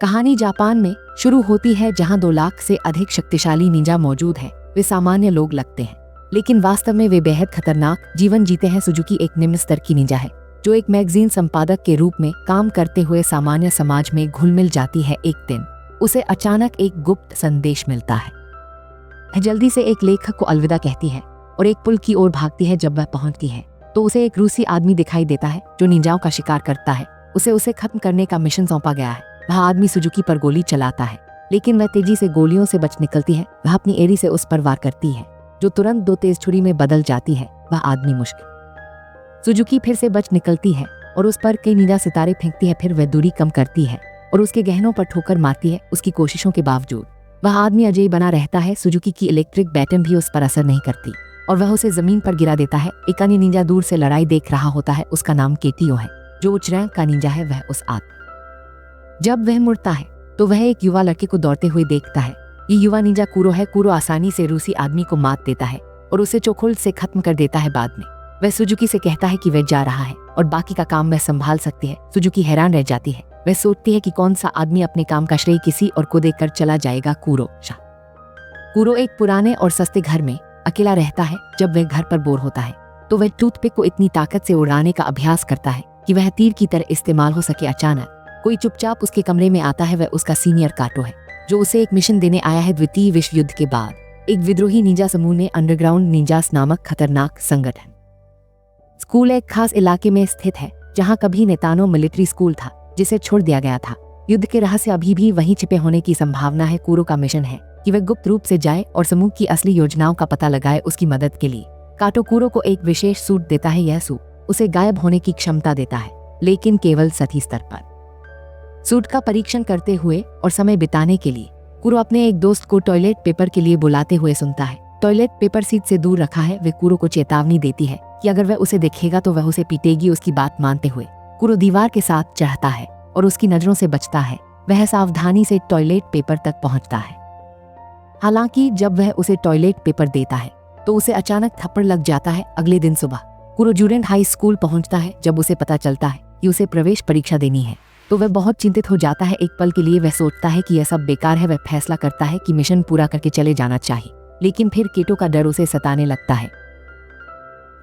कहानी जापान में शुरू होती है, जहां 2 लाख से अधिक शक्तिशाली निंजा मौजूद हैं। वे सामान्य लोग लगते हैं, लेकिन वास्तव में वे बेहद खतरनाक जीवन जीते हैं। सुजुकी एक निम्न स्तर की निंजा है, जो एक मैगजीन संपादक के रूप में काम करते हुए सामान्य समाज में घुल मिल जाती है। एक दिन उसे अचानक एक गुप्त संदेश मिलता है। जल्दी से एक लेखक को अलविदा कहती है और एक पुल की ओर भागती है। जब वह पहुंचती है तो उसे एक रूसी आदमी दिखाई देता है जो निंजाओं का शिकार करता है। उसे खत्म करने का मिशन सौंपा गया है। वह आदमी सुजुकी पर गोली चलाता है, लेकिन वह तेजी से गोलियों से बच निकलती है। वह अपनी एड़ी से उस पर वार करती है, जो तुरंत 2 तेज छुरी में बदल जाती है। वह आदमी मुश्किल सुजुकी फिर से बच निकलती है और उस पर कई निंजा सितारे फेंकती है। फिर वह दूरी कम करती है और उसके गहनों पर ठोकर मारती है। उसकी कोशिशों के बावजूद वह आदमी अजय बना रहता है। सुजुकी की इलेक्ट्रिक बैटन भी उस पर असर नहीं करती और वह उसे जमीन पर गिरा देता है। एक अन्य निंजा दूर से लड़ाई देख रहा होता है। उसका नाम केटीओ है, जो उच्च रैंक का निंजा है। वह उस जब वह मुड़ता है तो वह एक युवा लड़के को दौड़ते हुए देखता है। ये युवा निंजा कुरो है। कुरो आसानी से रूसी आदमी को मात देता है और उसे चोखुल से खत्म कर देता है। बाद में वह सुजुकी से कहता है कि वह जा रहा है और बाकी का काम वह संभाल सकती है। सुजुकी हैरान रह जाती है। वह सोचती है कि कौन सा आदमी अपने काम का श्रेय किसी और को देकर चला जाएगा। कुरो एक पुराने और सस्ते घर में अकेला रहता है। जब वह घर पर बोर होता है तो वह टूथपिक को इतनी ताकत से उड़ाने का अभ्यास करता है कि वह तीर की तरह इस्तेमाल हो सके। अचानक कोई चुपचाप उसके कमरे में आता है। वह उसका सीनियर काटो है, जो उसे एक मिशन देने आया है। द्वितीय विश्व युद्ध के बाद एक विद्रोही निंजा समूह ने अंडरग्राउंड निंजास नामक खतरनाक संगठन स्कूल एक खास इलाके में स्थित है, जहां कभी नेतानो मिलिट्री स्कूल था, जिसे छोड़ दिया गया था। युद्ध के रहस्य अभी भी वहीं छिपे होने की संभावना है। कुरो का मिशन है कि वह गुप्त रूप से जाए और समूह की असली योजनाओं का पता लगाए। उसकी मदद के लिए काटो कुरो को एक विशेष सूट देता है। यह सूट उसे गायब होने की क्षमता देता है, लेकिन केवल सतही स्तर पर। सूट का परीक्षण करते हुए और समय बिताने के लिए कुरो अपने एक दोस्त को टॉयलेट पेपर के लिए बुलाते हुए सुनता है। टॉयलेट पेपर सीट से दूर रखा है। वे कुरो को चेतावनी देती है कि अगर वह उसे देखेगा तो वह उसे पीटेगी। उसकी बात मानते हुए कुरो दीवार के साथ चढ़ता है और उसकी नजरों से बचता है। वह सावधानी से टॉयलेट पेपर तक पहुंचता है। हालांकि जब वह उसे टॉयलेट पेपर देता है तो उसे अचानक थप्पड़ लग जाता है। अगले दिन सुबह कुरो जूडेंट हाई स्कूल पहुंचता है। जब उसे पता चलता है कि उसे प्रवेश परीक्षा देनी है तो वह बहुत चिंतित हो जाता है। एक पल के लिए वह सोचता है कि यह सब बेकार है। वह फैसला करता है कि मिशन पूरा करके चले जाना चाहिए, लेकिन फिर केटो का डर उसे सताने लगता है।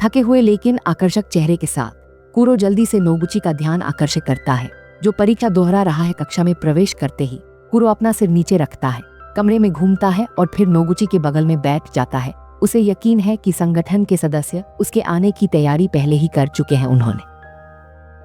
थके हुए लेकिन आकर्षक चेहरे के साथ कुरो जल्दी से नोगुची का ध्यान आकर्षित करता है, जो परीक्षा दोहरा रहा है। कक्षा में प्रवेश करते ही कुरो अपना सिर नीचे रखता है, कमरे में घूमता है और फिर नोगुची के बगल में बैठ जाता है। उसे यकीन है कि संगठन के सदस्य उसके आने की तैयारी पहले ही कर चुके हैं।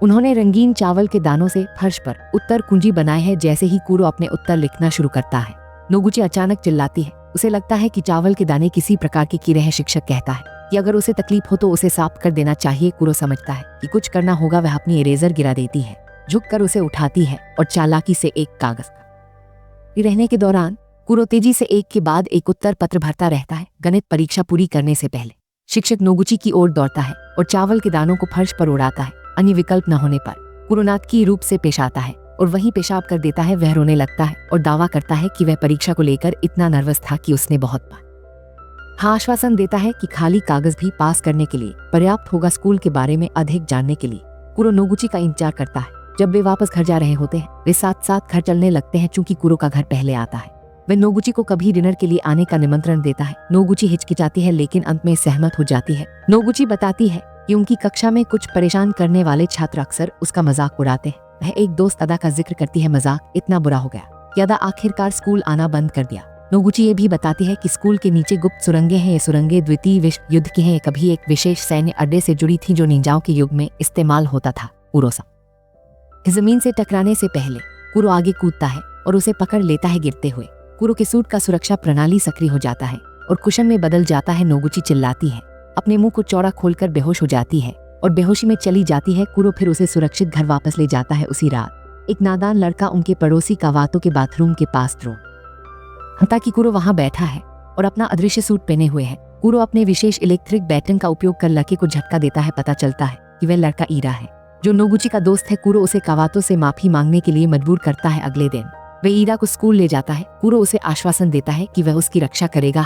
उन्होंने रंगीन चावल के दानों से फर्श पर उत्तर कुंजी बनाए हैं। जैसे ही कुरो अपने उत्तर लिखना शुरू करता है, नोगुची अचानक चिल्लाती है। उसे लगता है कि चावल के दाने किसी प्रकार के कीड़े हैं। शिक्षक कहता है कि अगर उसे तकलीफ हो तो उसे साफ कर देना चाहिए। कुरो समझता है कि कुछ करना होगा। वह अपनी इरेजर गिरा देती है, झुककर उसे उठाती है और चालाकी से एक कागज पर रहने के दौरान कुरो तेजी से एक के बाद एक उत्तर पत्र भरता रहता है। गणित परीक्षा पूरी करने से पहले शिक्षक नोगुची की ओर दौड़ता है और चावल के दानों को फर्श पर उड़ाता है। अन्य विकल्प न होने पर कुरो नाटकीय रूप से पेश आता है और वहीं पेशाब कर देता है। वह रोने लगता है और दावा करता है कि वह परीक्षा को लेकर इतना नर्वस था कि उसने बहुत बार आश्वासन देता है कि खाली कागज भी पास करने के लिए पर्याप्त होगा। स्कूल के बारे में अधिक जानने के लिए कुरो नोगुची का इंतजार करता है। जब वे वापस घर जा रहे होते हैं, वे साथ साथ घर चलने लगते हैं। चूंकि कुरो का घर पहले आता है, वह नोगुची को कभी डिनर के लिए आने का निमंत्रण देता है। नोगुची हिचकिचाती है, लेकिन अंत में सहमत हो जाती है। नोगुची बताती है कि उनकी कक्षा में कुछ परेशान करने वाले छात्र अक्सर उसका मजाक उड़ाते हैं। वह एक दोस्त अदा का जिक्र करती है। मजाक इतना बुरा हो गया कि अदा आखिरकार स्कूल आना बंद कर दिया। नोगुची ये भी बताती है कि स्कूल के नीचे गुप्त सुरंगें हैं। ये सुरंगें द्वितीय विश्व युद्ध की हैं। कभी एक विशेष सैन्य अड्डे से जुड़ी थी, जो निंजाओं के युग में इस्तेमाल होता था। जमीन से टकराने से पहले कुरो आगे कूदता है और उसे पकड़ लेता है। गिरते हुए कुरो के सूट का सुरक्षा प्रणाली सक्रिय हो जाता है और कुशन में बदल जाता है। नोगुची चिल्लाती है, अपने मुंह को चौड़ा खोलकर बेहोश हो जाती है और बेहोशी में चली जाती है। कुरो फिर उसे सुरक्षित घर वापस ले जाता है। उसी रात एक नादान लड़का उनके पड़ोसी कावातो के बाथरूम के पास ताकि कुरो वहां बैठा है और अपना अदृश्य सूट पहने हुए है। कुरो अपने विशेष इलेक्ट्रिक बैटन का उपयोग कर लड़के को झटका देता है। पता चलता है कि वह लड़का ईरा है, जो नोगुची का दोस्त है। कुरो उसे कावातो से माफी मांगने के लिए मजबूर करता है। अगले दिन वह ईरा को स्कूल ले जाता है। कुरो उसे आश्वासन देता है कि वह उसकी रक्षा करेगा।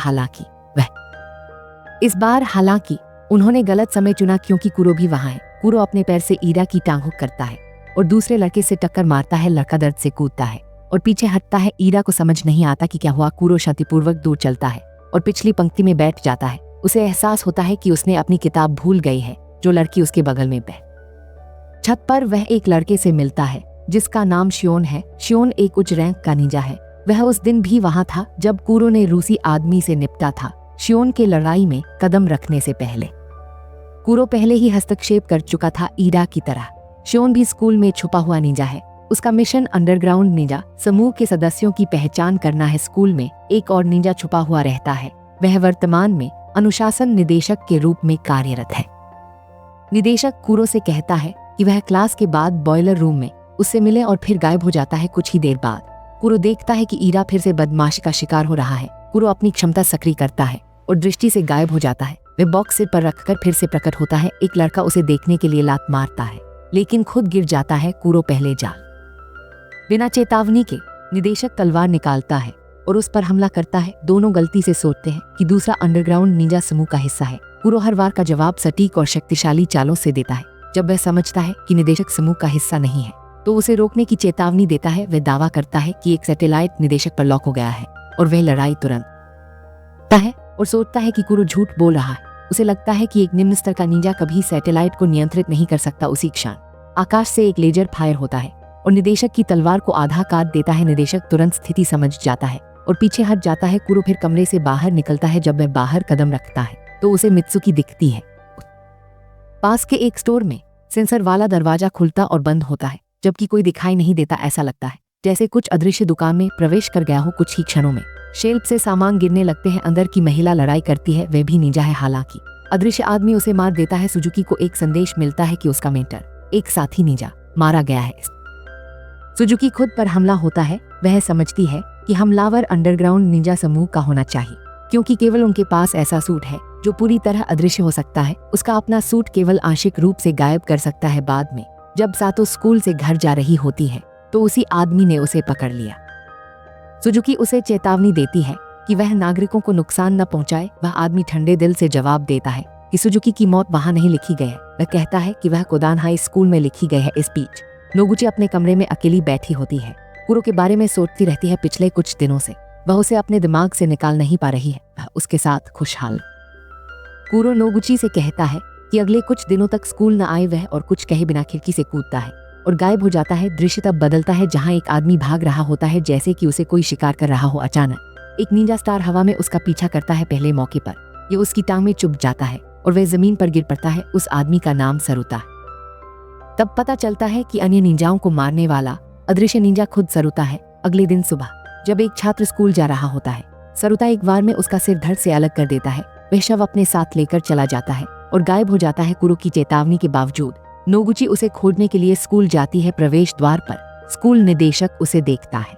हालांकि उन्होंने गलत समय चुना, क्योंकि कुरो भी वहां है। कुरो अपने पैर से ईरा की टांग हुक करता है और दूसरे लड़के से टक्कर मारता है। लड़का दर्द से कूदता है और पीछे हटता है। ईरा को समझ नहीं आता कि क्या हुआ। कूरो शांतिपूर्वक दूर चलता है और पिछली पंक्ति में बैठ जाता है। उसे एहसास होता है कि उसने अपनी किताब भूल गई है। जो लड़की उसके बगल में बैठ छत पर वह एक लड़के से मिलता है जिसका नाम शियोन है। शियोन एक उच्च रैंक का निंजा है। वह उस दिन भी वहां था जब कूरो ने रूसी आदमी से निपटा था। शियोन के लड़ाई में कदम रखने से पहले कूरो पहले ही हस्तक्षेप कर चुका था ईरा की तरह। शियोन भी स्कूल में छुपा हुआ निंजा है। उसका मिशन अंडरग्राउंड निंजा समूह के सदस्यों की पहचान करना है। स्कूल में एक और निंजा छुपा हुआ रहता है। वह वर्तमान में अनुशासन निदेशक के रूप में कार्यरत है। निदेशक कूरो से कहता है कि वह क्लास के बाद बॉयलर रूम में उससे मिले और फिर गायब हो जाता है। कुछ ही देर बाद कूरो देखता है कि ईरा फिर से बदमाशी का शिकार हो रहा है। कूरो अपनी क्षमता सक्रिय करता है और दृष्टि से गायब हो जाता है। वह बॉक्स सिर पर रखकर फिर से प्रकट होता है। एक लड़का उसे देखने के लिए लात मारता है लेकिन खुद गिर जाता है। कूरो पहले जा बिना चेतावनी के निदेशक तलवार निकालता है और उस पर हमला करता है। दोनों गलती से सोचते हैं कि दूसरा अंडरग्राउंड निंजा समूह का हिस्सा है। कूरो हर बार का जवाब सटीक और शक्तिशाली चालों से देता है। जब वह समझता है कि निदेशक समूह का हिस्सा नहीं है तो उसे रोकने की चेतावनी देता है। वह दावा करता है कि एक सैटेलाइट निदेशक पर लॉक हो गया है और वह लड़ाई तुरंत है और सोचता है कि कूरो झूठ बोल रहा है। उसे लगता है कि एक निम्न स्तर का निंजा कभी सैटेलाइट को नियंत्रित नहीं कर सकता। उसी क्षण आकाश से एक लेजर फायर होता है और निदेशक की तलवार को आधा काट देता है। निदेशक तुरंत स्थिति समझ जाता है और पीछे हट जाता है। कूरो फिर कमरे से बाहर निकलता है। जब वह बाहर कदम रखता है तो उसे मित्सुकी दिखती है। पास के एक स्टोर में सेंसर वाला दरवाजा खुलता और बंद होता है जबकि कोई दिखाई नहीं देता। ऐसा लगता है जैसे कुछ अदृश्य दुकान में प्रवेश कर गया हो। कुछ ही क्षणों में शेल्फ से सामान गिरने लगते हैं। अंदर की महिला लड़ाई करती है। वह भी निंजा है। हालांकि अदृश्य आदमी उसे मार देता है। सुजुकी को एक संदेश मिलता है कि उसका मेंटर एक साथी निंजा मारा गया है। सुजुकी खुद पर हमला होता है। वह समझती है कि हमलावर अंडरग्राउंड निंजा समूह का होना चाहिए क्योंकि केवल उनके पास ऐसा सूट है जो पूरी तरह अदृश्य हो सकता है। उसका अपना सूट केवल आंशिक रूप से गायब कर सकता है। बाद में जब सातो स्कूल से घर जा रही होती है तो उसी आदमी ने उसे पकड़ लिया। सुजुकी उसे चेतावनी देती है कि वह नागरिकों को नुकसान न पहुंचाए। वह आदमी ठंडे दिल से जवाब देता है कि सुजुकी की मौत वहां नहीं लिखी गई है। वह कहता है कि वह कोदान हाई स्कूल में लिखी गई है। इस बीच नोगुची अपने कमरे में अकेली बैठी होती है। कूरो के बारे में सोचती रहती है। पिछले कुछ दिनों से वह उसे अपने दिमाग से निकाल नहीं पा रही है। वह उसके साथ खुशहाल। कूरो नोगुची से कहता है कि अगले कुछ दिनों तक स्कूल न आए। वह और कुछ कहे बिना खिड़की से कूदता है और गायब हो जाता है। दृश्य तब बदलता है जहां एक आदमी भाग रहा होता है जैसे कि उसे कोई शिकार कर रहा हो। अचानक एक निंजा स्टार हवा में उसका पीछा करता है। पहले मौके पर यह उसकी टांग में चुभ जाता है और वह जमीन पर गिर पड़ता है। उस आदमी का नाम सरुता है। तब पता चलता है कि अन्य निंजाओं को मारने वाला अदृश्य निंजा खुद सरुता है। अगले दिन सुबह जब एक छात्र स्कूल जा रहा होता है सरुता एक बार में उसका सिर धड़ से अलग कर देता है। वह शव अपने साथ लेकर चला जाता है और गायब हो जाता है। कूरो की चेतावनी के बावजूद नोगुची उसे खोजने के लिए स्कूल जाती है। प्रवेश द्वार पर स्कूल निदेशक उसे देखता है।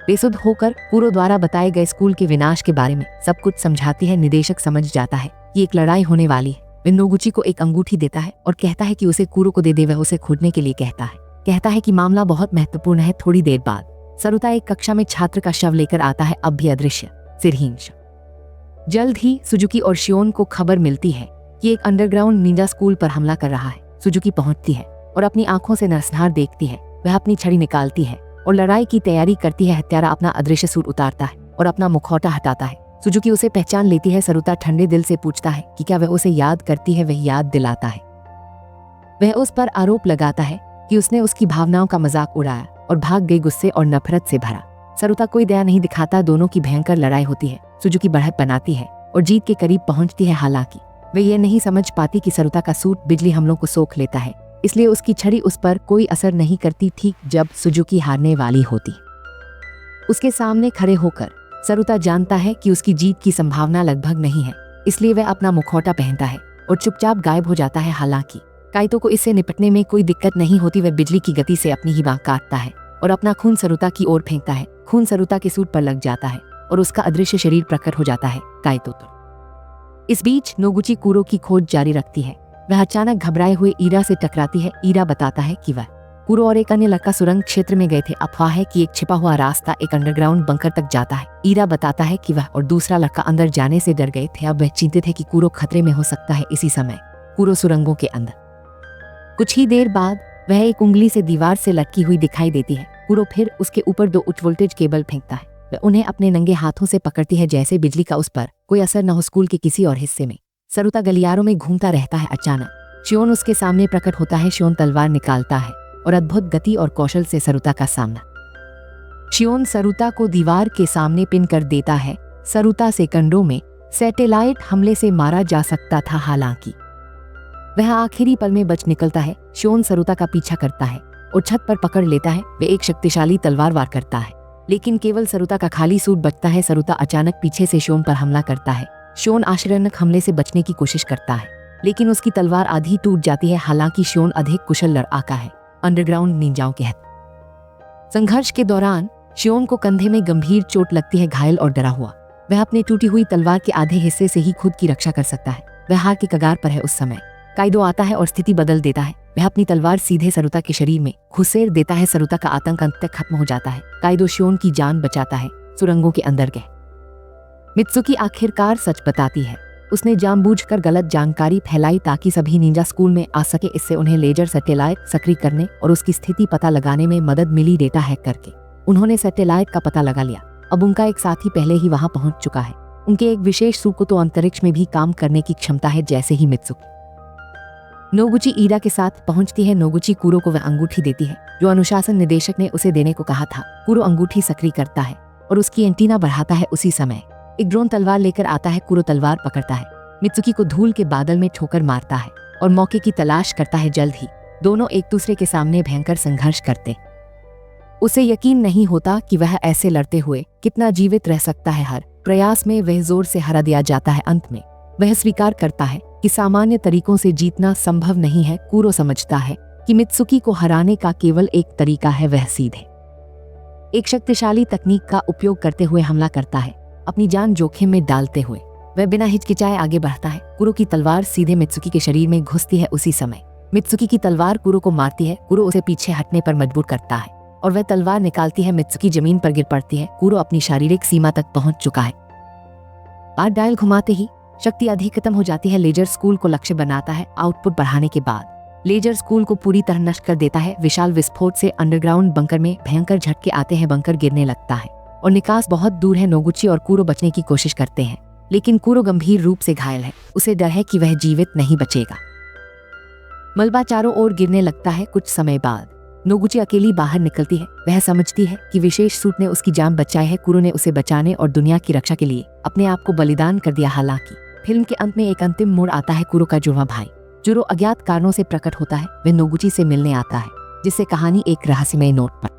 बेसुध होकर कूरो द्वारा बताए गए स्कूल के विनाश के बारे में सब कुछ समझाती है। निदेशक समझ जाता है कि एक लड़ाई होने वाली है। वह नोगुची को एक अंगूठी देता है और कहता है कि उसे कूरो को दे दे। वह उसे खोजने के लिए कहता है कि मामला बहुत महत्वपूर्ण है। थोड़ी देर बाद सरुता एक कक्षा में छात्र का शव लेकर आता है। अब भी अदृश्य सिरहीन शव। जल्द ही सुजुकी और शियोन को खबर मिलती है कि एक अंडरग्राउंड निंजा स्कूल पर हमला कर रहा है। सुजुकी पहुंचती है और अपनी आंखों से नरसंहार देखती है। वह अपनी छड़ी निकालती है और लड़ाई की तैयारी करती है। हत्यारा अपना अदृश्य सूट उतारता है और अपना मुखौटा हटाता है। सुजुकी उसे पहचान लेती है। सरुता ठंडे दिल से पूछता है कि क्या वह उसे याद करती है। वह याद दिलाता है। वह उस पर आरोप लगाता है कि उसने उसकी भावनाओं का मजाक उड़ाया और भाग गई गुस्से और नफरत से भरा। सरुता कोई दया नहीं दिखाता। दोनों की भयंकर लड़ाई होती है। सुजुकी बढ़त बनाती है और जीत के करीब पहुंचती है। हालांकि वे ये नहीं समझ पाती कि सरुता का सूट बिजली हमलों को सोख लेता है, इसलिए उसकी छड़ी उस पर कोई असर नहीं करती। ठीक जब सुजुकी हारने वाली होती उसके सामने खड़े होकर सरुता जानता है कि उसकी जीत की संभावना लगभग नहीं है, इसलिए वह अपना मुखौटा पहनता है और चुपचाप गायब हो जाता है। हालांकि काइतो को इससे निपटने में कोई दिक्कत नहीं होती। वह बिजली की गति से अपनी ही बाँह काटता है और अपना खून सरुता की ओर फेंकता है। खून सरुता के सूट पर लग जाता है और उसका अदृश्य शरीर प्रकट हो जाता है। काइतो तो इस बीच नोगुची कूरो की खोज जारी रखती है। वह अचानक घबराए हुए ईरा से टकराती है। ईरा बताता है कि वह कूरो और एक अन्य लड़का सुरंग क्षेत्र में गए थे। अफवाह है कि एक छिपा हुआ रास्ता एक अंडरग्राउंड बंकर तक जाता है। ईरा बताता है कि वह और दूसरा लड़का अंदर जाने से डर गए थे। अब वह चिंतित है कि कूरो खतरे में हो सकता है। इसी समय कूरो सुरंगों के अंदर कुछ ही देर बाद वह एक उंगली से दीवार से लटकी हुई दिखाई देती है। कुरो फिर उसके ऊपर 2 उच्च वोल्टेज केबल फेंकता है। वह उन्हें अपने नंगे हाथों से पकड़ती है जैसे बिजली का उस पर कोई असर न हो। स्कूल के किसी और हिस्से में सरुता गलियारों में घूमता रहता है। अचानक शियोन उसके सामने प्रकट होता है। शियोन तलवार निकालता है और अद्भुत गति और कौशल से सरुता का सामना। शियोन सरुता को दीवार के सामने पिन कर देता है। सरुता सेकंडों में सैटेलाइट हमले से मारा जा सकता था, हालांकि वह आखिरी पल में बच निकलता है। शियोन सरुता का पीछा करता है और छत पर पकड़ लेता है। वे एक शक्तिशाली तलवार वार करता है, लेकिन केवल सरुता का खाली सूट बचता है। सरुता अचानक पीछे से शियोन पर हमला करता है। शियोन आश्चर्यजनक हमले से बचने की कोशिश करता है, लेकिन उसकी तलवार आधी टूट जाती है। हालांकि शियोन अधिक कुशल लड़ाका है। अंडरग्राउंड निंजाओं के संघर्ष के दौरान शियोन को कंधे में गंभीर चोट लगती है। घायल और डरा हुआ वह अपनी टूटी हुई तलवार के आधे हिस्से से ही खुद की रक्षा कर सकता है। वह हार की कगार पर है। उस समय काइदो आता है और स्थिति बदल देता है। वह अपनी तलवार सीधे सरुता के शरीर में घुसेड़ देता है। सरुता का आतंक अंत तक खत्म हो जाता है। काइदो शियोन की जान बचाता है। सुरंगों के अंदर गए मित्सुकी आखिरकार सच बताती है। उसने जानबूझकर गलत जानकारी फैलाई ताकि सभी निंजा स्कूल में आ सके। इससे उन्हें लेजर सैटेलाइट सक्रिय करने और उसकी स्थिति पता लगाने में मदद मिली। डेटा हैक करके उन्होंने सैटेलाइट का पता लगा लिया। अब उनका एक साथी पहले ही वहां पहुंच चुका है। उनके एक विशेष सुको तो अंतरिक्ष में भी काम करने की क्षमता है। जैसे ही मित्सुकी नोगुची ईरा के साथ पहुंचती है, नोगुची कुरो को वह अंगूठी देती है जो अनुशासन निदेशक ने उसे देने को कहा था। कुरो अंगूठी सक्रिय करता है और उसकी एंटीना बढ़ाता है। उसी समय एक ड्रोन तलवार लेकर आता है। कुरो तलवार पकड़ता है, मित्सुकी को धूल के बादल में ठोकर मारता है और मौके की तलाश करता है। जल्द ही दोनों एक दूसरे के सामने भयंकर संघर्ष करते। उसे यकीन नहीं होता कि वह ऐसे लड़ते हुए कितना जीवित रह सकता है। हर प्रयास में वह जोर से हरा दिया जाता है। अंत में वह स्वीकार करता है कि सामान्य तरीकों से जीतना संभव नहीं है। कुरो समझता है कि मित्सुकी को हराने का केवल एक तरीका है, वह सीधे एक शक्तिशाली तकनीक का उपयोग करते हुए हमला करता है, अपनी जान जोखिम में डालते हुए। वह बिना हिचकिचाए आगे बढ़ता है। कुरो की तलवार सीधे मित्सुकी के शरीर में घुसती है। उसी समय मित्सुकी की तलवार कुरो को मारती है। कुरो उसे पीछे हटने पर मजबूर करता है और वह तलवार निकालती है। मित्सुकी जमीन पर गिर पड़ती है। कुरो अपनी शारीरिक सीमा तक पहुंच चुका है। बार डायल घुमाते ही शक्ति अधिकतम हो जाती है। लेजर स्कूल को लक्ष्य बनाता है। आउटपुट बढ़ाने के बाद लेजर स्कूल को पूरी तरह नष्ट कर देता है। विशाल विस्फोट से अंडरग्राउंड बंकर में भयंकर झटके आते हैं। बंकर गिरने लगता है और निकास बहुत दूर है। नोगुची और कुरो बचने की कोशिश करते हैं, लेकिन कुरो गंभीर रूप से घायल है। उसे डर है कि वह जीवित नहीं बचेगा। मलबा चारों ओर गिरने लगता है। कुछ समय बाद नोगुची अकेली बाहर निकलती है। वह समझती है कि विशेष सूट ने उसकी जान बचाई है। कुरो ने उसे बचाने और दुनिया की रक्षा के लिए अपने आप को बलिदान कर दिया। हालांकि फिल्म के अंत में एक अंतिम मोड़ आता है। कुरो का जुड़वा भाई जुरो अज्ञात कारणों से प्रकट होता है। वह नोगुची से मिलने आता है, जिससे कहानी एक रहस्यमय नोट पर